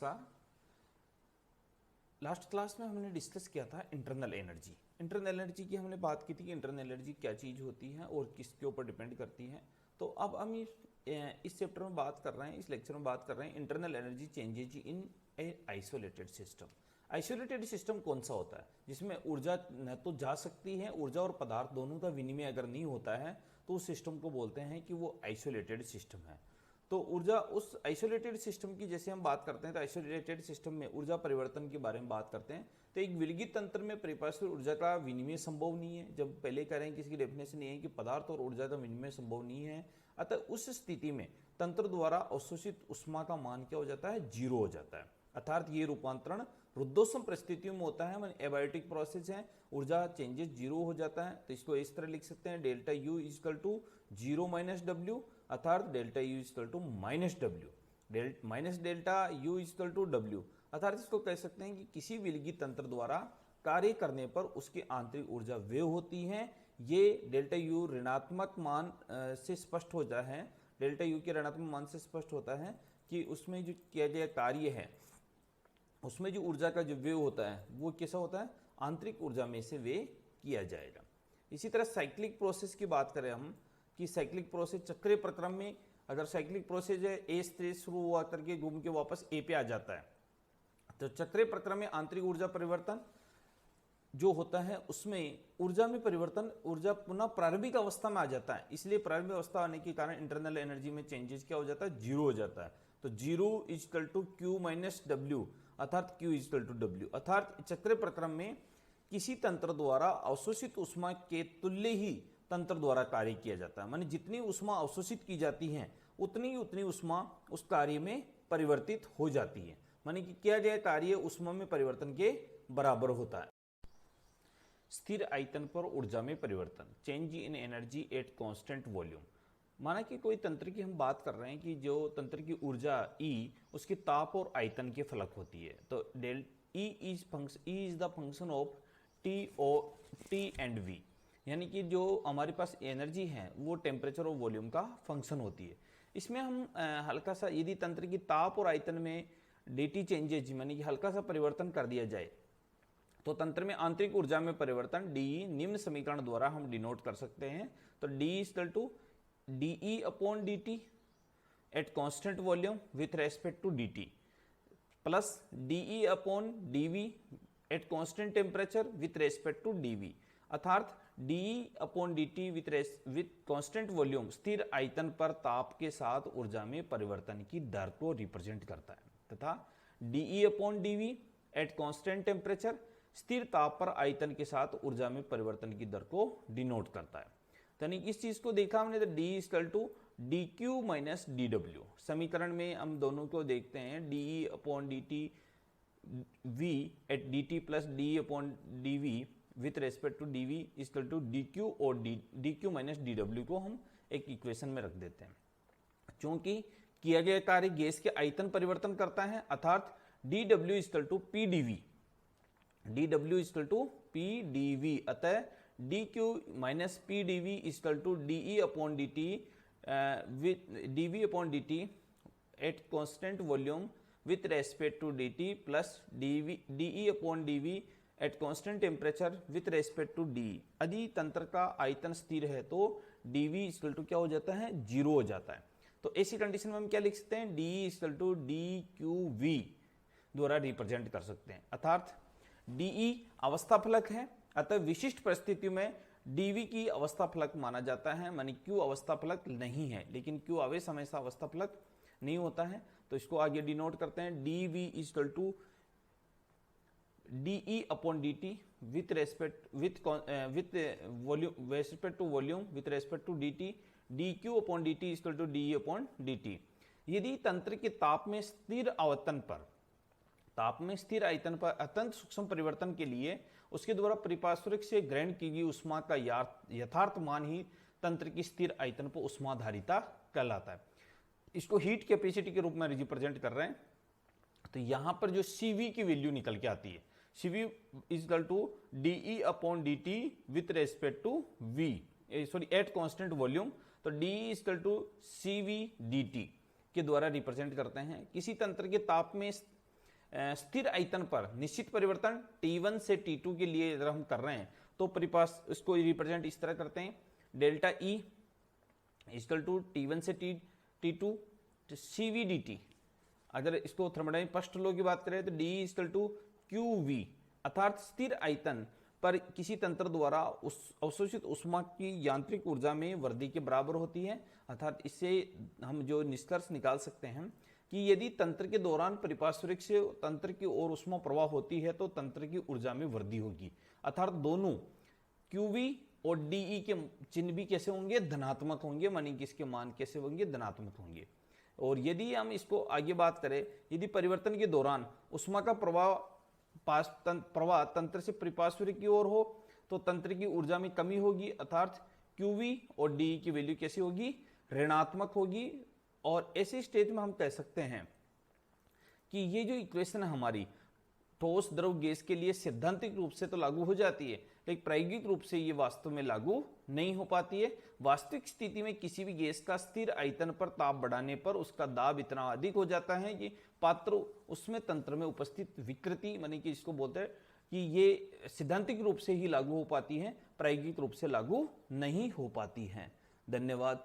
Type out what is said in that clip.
नमस्कार। Last class में हमने डिस्कस किया था इंटरनल एनर्जी। इंटरनल एनर्जी की हमने बात की थी कि इंटरनल एनर्जी क्या चीज़ होती है और किसके ऊपर डिपेंड करती है। तो अब हम इस चैप्टर में बात कर रहे हैं, इस लेक्चर में बात कर रहे हैं internal energy changes in A isolated system. Isolated system कौन सा होता है? जिसमें ऊर्जा न तो जा सकती है, ऊर्जा और पदार्थ दोनों का विनिमय अगर नहीं होता है तो उस सिस्टम को बोलते हैं कि वो आइसोलेटेड सिस्टम है। तो ऊर्जा उस आइसोलेटेड सिस्टम की जैसे हम बात करते हैं तो आइसोलेटेड सिस्टम में ऊर्जा परिवर्तन के बारे में बात करते हैं। तो एक विलगित तंत्र में परिपार्श्विक ऊर्जा का विनिमय संभव नहीं है। जब पहले कह रहे हैं कि इसकी डेफिनेशन ये है कि पदार्थ और ऊर्जा का विनिमय संभव नहीं है, अतः उस स्थिति में तंत्र द्वारा अवशोषित ऊष्मा का मान क्या हो जाता है? जीरो हो जाता है। अर्थात ये रूपांतरण रुद्धोष्म परिस्थितियों में होता है, मतलब एबायोटिक प्रोसेस है, ऊर्जा चेंजेस जीरो हो जाता है। तो इसको इस तरह लिख सकते हैं, delta U equal to zero minus W, अर्थात delta U equal to minus W, minus delta U equal to W. अर्थात इसको कह सकते हैं कि किसी विलगित तंत्र द्वारा कार्य करने पर उसकी आंतरिक ऊर्जा वे होती है। ये डेल्टा यू ऋणात्मक मान से स्पष्ट होता है, डेल्टा यू के ऋणात्मक मान से स्पष्ट होता है कि उसमें जो किया गया कार्य है उसमें जो ऊर्जा का जो व्यय होता है वो कैसा होता है? आंतरिक ऊर्जा में से व्यय किया जाएगा। इसी तरह साइक्लिक प्रोसेस की बात करें हम कि साइक्लिक प्रोसेस चक्रीय प्रक्रम में अगर साइक्लिक प्रोसेस है ए से शुरू हुआ करके घूम के वापस ए पे आ जाता है, तो चक्रीय प्रक्रम में आंतरिक ऊर्जा परिवर्तन जो होता है उसमें ऊर्जा में परिवर्तन, ऊर्जा पुनः प्रारंभिक अवस्था में आ जाता है। इसलिए प्रारंभिक अवस्था आने के कारण इंटरनल एनर्जी में चेंजेस क्या हो जाता है? जीरो हो जाता है। तो zero equal to q minus W, अर्थात क्यू इजकल टू डब्ल्यू। अर्थात चक्रीय प्रक्रम में किसी तंत्र द्वारा अवशोषित ऊष्मा के तुल्य ही तंत्र द्वारा कार्य किया जाता है। माने जितनी ऊष्मा अवशोषित की जाती है उतनी ऊष्मा उस कार्य में परिवर्तित हो जाती है। माने कि किया गया कार्य ऊष्मा में परिवर्तन के बराबर होता है। स्थिर आयतन पर ऊर्जा में परिवर्तन, change in energy at constant volume. माना कि कोई तंत्र की हम बात कर रहे हैं कि जो तंत्र की ऊर्जा E उसके ताप और आयतन के फलक होती है। तो del E is the function of T and V, यानी कि जो हमारे पास एनर्जी है वो टेम्परेचर और वॉल्यूम का फंक्शन होती है। इसमें हम हल्का सा यदि तंत्र की ताप और आयतन में dt चेंजेज यानी कि हल्का सा परिवर्तन कर दिया जाए तो तंत्र में आंतरिक ऊर्जा में परिवर्तन डी निम्न समीकरण द्वारा हम डिनोट कर सकते हैं। तो D equal to DE upon D T at constant volume with respect to D T plus D E upon D we at constant temperature with respect to D V. अर्थात D E upon D T with constant volume स्थिर आयतन पर ताप के साथ ऊर्जा में परिवर्तन की दर को रिप्रेजेंट करता है, तथा d e upon D we at constant temperature स्थिर ताप पर आयतन के साथ ऊर्जा में परिवर्तन की दर को डिनोट करता है। यानी इस चीज को देखा हमने तो D equal to D Q minus D W. समीकरण में हम दोनों को देखते हैं, D upon D T V at D T plus D upon D V with respect to D we equal to D Q और D Q minus D W को हम एक इक्वेशन में रख देते हैं। क्योंकि किया गया कार्य गैस के आयतन परिवर्तन करता है, अर्थात D W equal to P D V, D W equal to P D V. अतः D Q minus P D we equal to D E upon D T with D V upon D T at constant volume with respect to D T plus D E upon D we at constant temperature with respect to D. यदि तंत्र का आयतन स्थिर है तो D we equal to क्या हो जाता है? जीरो हो जाता है। तो ऐसी कंडीशन में हम क्या लिख सकते हैं? D equal to D q v द्वारा रिप्रेजेंट कर सकते हैं। अर्थात डीई अवस्था फलक है, अतः विशिष्ट परिस्थितियों में डीवी की अवस्था फलक माना जाता है, मानी क्यू अवस्था फलक नहीं है। लेकिन क्यू आवेश हमेशा अवस्था फलक नहीं होता है, तो इसको आगे डिनोट करते हैं, d we equal to DE upon D T with respect volume respect to volume with respect to D t, d q upon D t equal to d upon D t. यदि तंत्र के ताप में स्थिर आयतन पर अत्यंत सूक्ष्म परिवर्तन के लिए उसके द्वारा परिपार्श्विक से ग्रहण की गई ऊष्मा का यथार्थ मान ही तंत्र की स्थिर आयतन पर ऊष्माधारिता कहलाता है। इसको हीट कैपेसिटी के रूप में रिप्रेजेंट कर रहे हैं। तो यहां पर जो Cv की वैल्यू निकल के आती है, Cv equal to DE upon D T with respect to V, sorry at constant volume. तो D equal to Cv dt के द्वारा रिप्रेजेंट करते हैं। किसी तंत्र के ताप में स्थिर आयतन पर निश्चित परिवर्तन T1 से T2 के लिए अगर हम कर रहे हैं तो परिपास इसको रिप्रेजेंट इस तरह करते हैं, delta E equal to T1 से T2 CV dt। अगर इसको थर्मोडायनामिक फर्स्ट लॉ की बात करें तो D इक्वल टू QV, अर्थात स्थिर आयतन पर किसी तंत्र द्वारा उस अवशोषित ऊष्मा की यांत्रिक ऊर्जा में वृद्धि के बराबर होती है। अर्थात इससे हम जो निष्कर्ष निकाल सकते हैं कि यदि तंत्र के दौरान परिपार्श्विक से तंत्र की ओर ऊष्मा प्रवाह होती है तो तंत्र की ऊर्जा में वृद्धि होगी। अर्थात दोनों QV और DE के चिन्ह भी कैसे होंगे, धनात्मक होंगे, मानी कि इसके मान कैसे होंगे, धनात्मक होंगे। और यदि हम इसको आगे बात करें, यदि परिवर्तन के दौरान ऊष्मा का प्रवाह तंत्र से परिपार्श्विक की ओर हो तो तंत्र की ऊर्जा में कमी होगी, अर्थात QV और DE की वैल्यू कैसी होगी, ऋणात्मक होगी। और ऐसे स्टेज में हम कह सकते हैं कि ये जो इक्वेशन है हमारी ठोस द्रव गैस के लिए सैद्धांतिक रूप से तो लागू हो जाती है, लेकिन प्रायोगिक रूप से ये वास्तव में लागू नहीं हो पाती है। वास्तविक स्थिति में किसी भी गैस का स्थिर आयतन पर ताप बढ़ाने पर उसका दाब इतना अधिक हो जाता है कि पात्र उसमें तंत्र में उपस्थित विकृति, मानी कि इसको बोलते हैं कि ये सैद्धांतिक रूप से ही लागू हो पाती है, प्रायोगिक रूप से लागू नहीं हो पाती है। धन्यवाद।